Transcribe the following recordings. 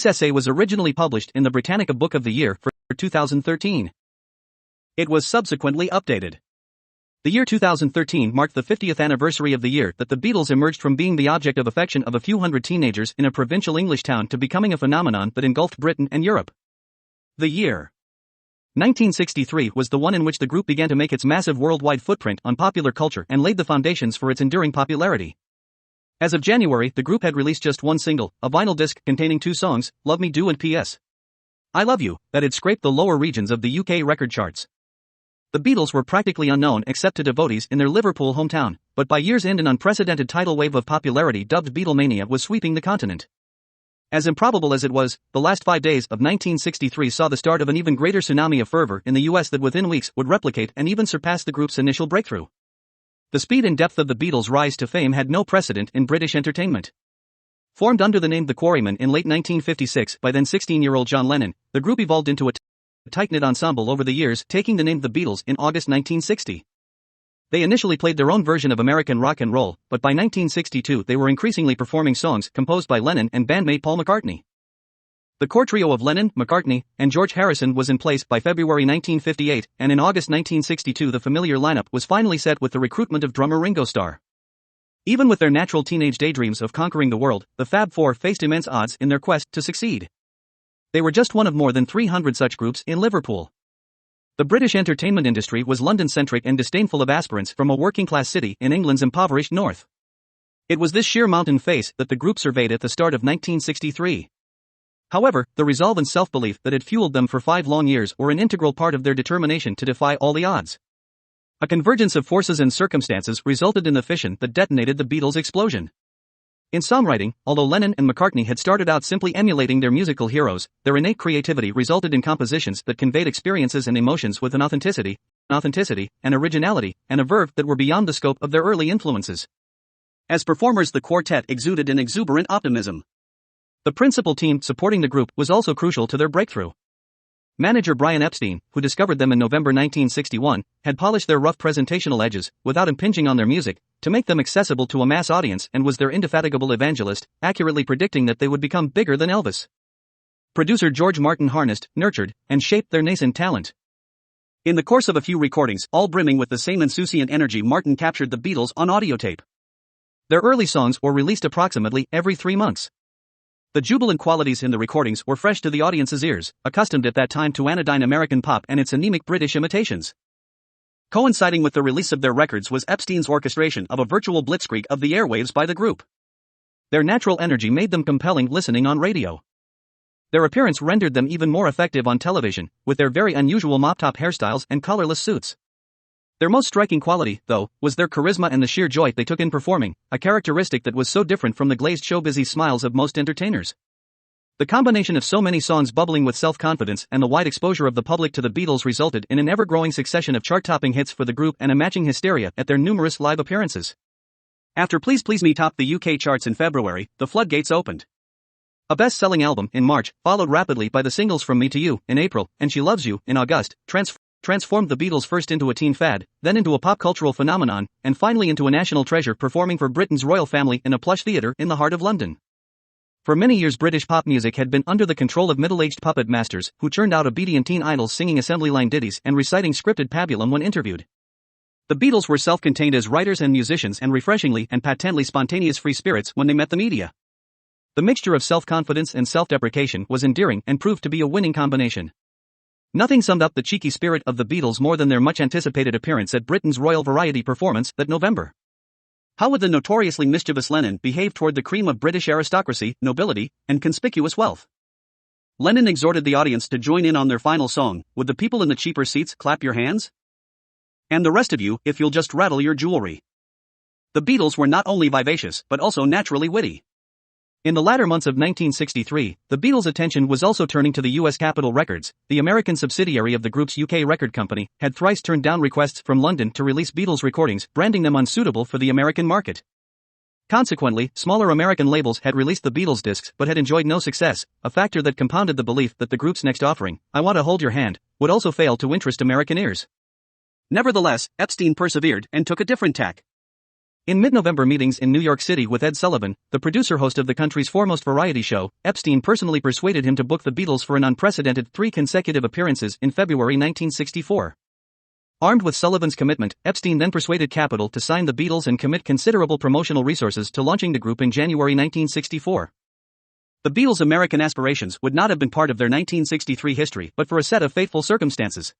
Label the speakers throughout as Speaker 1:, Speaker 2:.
Speaker 1: essay was originally published in the Britannica Book of the Year for 2013. It was subsequently updated. The year 2013 marked the 50th anniversary of the year that the Beatles emerged from being the object of affection of a few hundred teenagers in a provincial English town to becoming a phenomenon that engulfed Britain and Europe. The year 1963 was the one in which the group began to make its massive worldwide footprint on popular culture and laid the foundations for its enduring popularity. As of January, the group had released just one single, a vinyl disc containing two songs, Love Me Do and P.S. I Love You, that had scraped the lower regions of the UK record charts. The Beatles were practically unknown except to devotees in their Liverpool hometown, but by year's end an unprecedented tidal wave of popularity dubbed Beatlemania was sweeping the continent. As improbable as it was, the last 5 days of 1963 saw the start of an even greater tsunami of fervor in the US that within weeks would replicate and even surpass the group's initial breakthrough. The speed and depth of the Beatles' rise to fame had no precedent in British entertainment. Formed under the name The Quarrymen in late 1956 by then 16-year-old John Lennon, the group evolved into a tight-knit ensemble over the years, taking the name The Beatles in August 1960. They initially played their own version of American rock and roll, but by 1962 they were increasingly performing songs composed by Lennon and bandmate Paul McCartney. The core trio of Lennon, McCartney, and George Harrison was in place by February 1958, and in August 1962 the familiar lineup was finally set with the recruitment of drummer Ringo Starr. Even with their natural teenage daydreams of conquering the world, the Fab Four faced immense odds in their quest to succeed. They were just one of more than 300 such groups in Liverpool. The British entertainment industry was London-centric and disdainful of aspirants from a working-class city in England's impoverished north. It was this sheer mountain face that the group surveyed at the start of 1963. However, the resolve and self-belief that had fueled them for 5 long years were an integral part of their determination to defy all the odds. A convergence of forces and circumstances resulted in the fission that detonated the Beatles' explosion. In songwriting, although Lennon and McCartney had started out simply emulating their musical heroes, their innate creativity resulted in compositions that conveyed experiences and emotions with an authenticity, an originality, and a verve that were beyond the scope of their early influences. As performers, the quartet exuded an exuberant optimism. The principal team supporting the group was also crucial to their breakthrough. Manager Brian Epstein, who discovered them in November 1961, had polished their rough presentational edges, without impinging on their music, to make them accessible to a mass audience, and was their indefatigable evangelist, accurately predicting that they would become bigger than Elvis. Producer George Martin harnessed, nurtured, and shaped their nascent talent. In the course of a few recordings, all brimming with the same insouciant energy, Martin captured the Beatles on audio tape. Their early songs were released approximately every 3 months. The jubilant qualities in the recordings were fresh to the audience's ears, accustomed at that time to anodyne American pop and its anemic British imitations. Coinciding with the release of their records was Epstein's orchestration of a virtual blitzkrieg of the airwaves by the group. Their natural energy made them compelling listening on radio. Their appearance rendered them even more effective on television, with their very unusual mop-top hairstyles and collarless suits. Their most striking quality, though, was their charisma and the sheer joy they took in performing, a characteristic that was so different from the glazed showbizy smiles of most entertainers. The combination of so many songs bubbling with self-confidence and the wide exposure of the public to the Beatles resulted in an ever-growing succession of chart-topping hits for the group and a matching hysteria at their numerous live appearances. After Please Please Me topped the UK charts in February, the floodgates opened. A best-selling album in March, followed rapidly by the singles From Me to You in April and She Loves You in August, transformed the Beatles first into a teen fad, then into a pop-cultural phenomenon, and finally into a national treasure, performing for Britain's royal family in a plush theatre in the heart of London. For many years British pop music had been under the control of middle-aged puppet masters, who churned out obedient teen idols singing assembly line ditties and reciting scripted pabulum when interviewed. The Beatles were self-contained as writers and musicians, and refreshingly and patently spontaneous free spirits when they met the media. The mixture of self-confidence and self-deprecation was endearing and proved to be a winning combination. Nothing summed up the cheeky spirit of the Beatles more than their much-anticipated appearance at Britain's Royal Variety performance that November. How would the notoriously mischievous Lennon behave toward the cream of British aristocracy, nobility, and conspicuous wealth? Lennon exhorted the audience to join in on their final song, "Would the people in the cheaper seats clap your hands? And the rest of you, if you'll just rattle your jewelry." The Beatles were not only vivacious, but also naturally witty. In the latter months of 1963, the Beatles' attention was also turning to the US Capitol Records. The American subsidiary of the group's UK record company had thrice turned down requests from London to release Beatles recordings, branding them unsuitable for the American market. Consequently, smaller American labels had released the Beatles discs but had enjoyed no success, a factor that compounded the belief that the group's next offering, I Want to Hold Your Hand, would also fail to interest American ears. Nevertheless, Epstein persevered and took a different tack. In mid-November meetings in New York City with Ed Sullivan, the producer-host of the country's foremost variety show, Epstein personally persuaded him to book the Beatles for an unprecedented 3 consecutive appearances in February 1964. Armed with Sullivan's commitment, Epstein then persuaded Capitol to sign the Beatles and commit considerable promotional resources to launching the group in January 1964. The Beatles' American aspirations would not have been part of their 1963 history but for a set of fateful circumstances.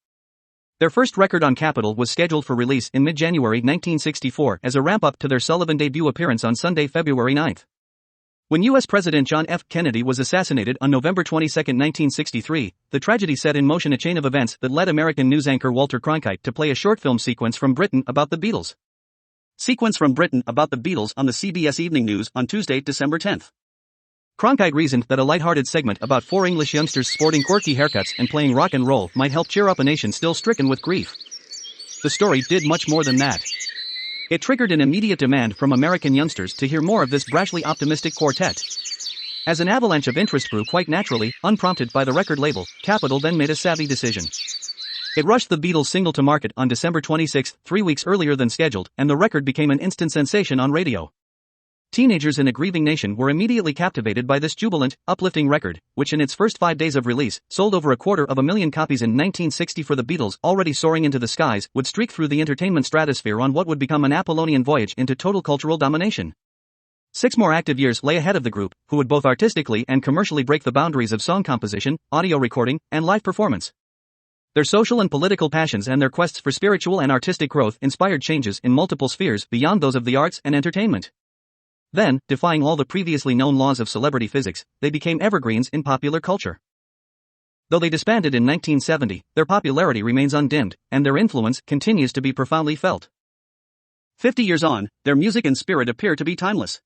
Speaker 1: Their first record on Capitol was scheduled for release in mid-January 1964 as a ramp-up to their Sullivan debut appearance on Sunday, February 9. When U.S. President John F. Kennedy was assassinated on November 22, 1963, the tragedy set in motion a chain of events that led American news anchor Walter Cronkite to play a short film sequence from Britain about the Beatles. Sequence from Britain about the Beatles on the CBS Evening News on Tuesday, December 10. Cronkite reasoned that a light-hearted segment about 4 English youngsters sporting quirky haircuts and playing rock and roll might help cheer up a nation still stricken with grief. The story did much more than that. It triggered an immediate demand from American youngsters to hear more of this brashly optimistic quartet. As an avalanche of interest grew quite naturally, unprompted by the record label, Capitol then made a savvy decision. It rushed the Beatles' single to market on December 26, 3 weeks earlier than scheduled, and the record became an instant sensation on radio. Teenagers in a grieving nation were immediately captivated by this jubilant, uplifting record, which in its first 5 days of release, sold over 250,000 copies in 1960 for the Beatles, already soaring into the skies, would streak through the entertainment stratosphere on what would become an Apollonian voyage into total cultural domination. 6 more active years lay ahead of the group, who would both artistically and commercially break the boundaries of song composition, audio recording, and live performance. Their social and political passions and their quests for spiritual and artistic growth inspired changes in multiple spheres beyond those of the arts and entertainment. Then, defying all the previously known laws of celebrity physics, they became evergreens in popular culture. Though they disbanded in 1970, their popularity remains undimmed, and their influence continues to be profoundly felt. 50 years on, their music and spirit appear to be timeless.